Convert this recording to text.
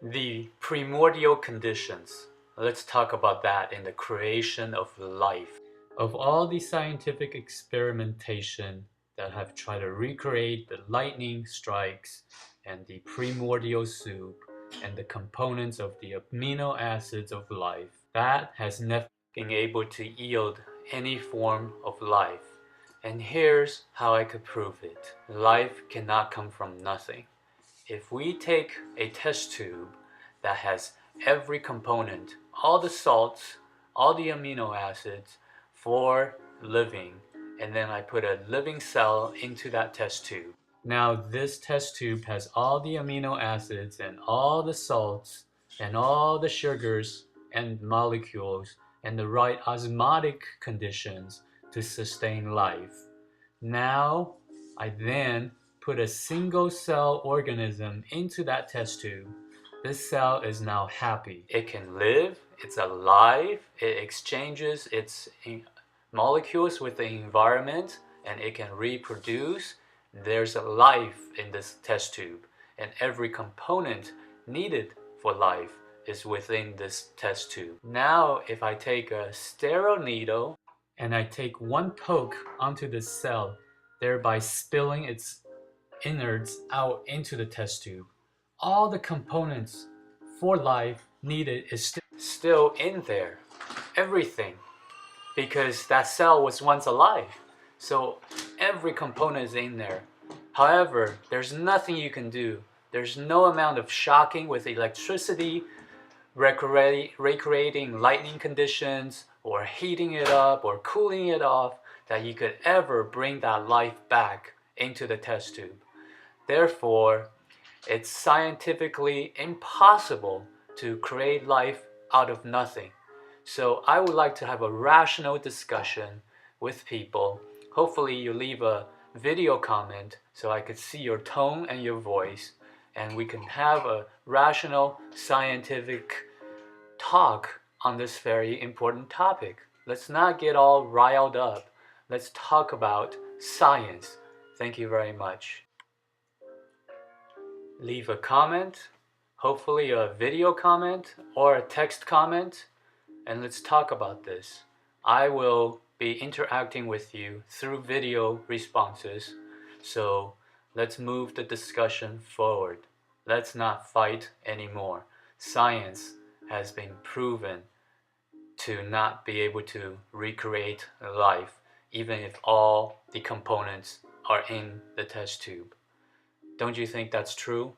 The primordial conditions. Let's talk about that in the creation of life. Of all the scientific experimentation that have tried to recreate the lightning strikes and the primordial soup and the components of the amino acids of life, that has never been able to yield any form of life. And here's how I could prove it. Life cannot come from nothing. If we take a test tube that has every component, all the salts, all the amino acids for living, and then I put a living cell into that test tube. Now this test tube has all the amino acids and all the salts and all the sugars and molecules and the right osmotic conditions to sustain life. Now I then put a single cell organism into that test tube. This cell is now happy. It can live, it's alive, it exchanges its molecules with the environment, and it can reproduce. There's a life in this test tube, and every component needed for life is within this test tube. Now if I take a sterile needle and I take one poke onto the cell, thereby spilling its innards out into the test tube, all the components for life needed is still in there. Everything. Because that cell was once alive. So every component is in there. However, there's nothing you can do. There's no amount of shocking with electricity, recreating lightning conditions, or heating it up or cooling it off that you could ever bring that life back into the test tube. Therefore, it's scientifically impossible to create life out of nothing. So I would like to have a rational discussion with people. Hopefully you leave a video comment so I could see your tone and your voice, and we can have a rational scientific talk on this very important topic. Let's not get all riled up. Let's talk about science. Thank you very much. Leave a comment, hopefully a video comment or a text comment, and let's talk about this. I will be interacting with you through video responses, so let's move the discussion forward. Let's not fight anymore. Science has been proven to not be able to recreate life, even if all the components are in the test tube. Don't you think that's true?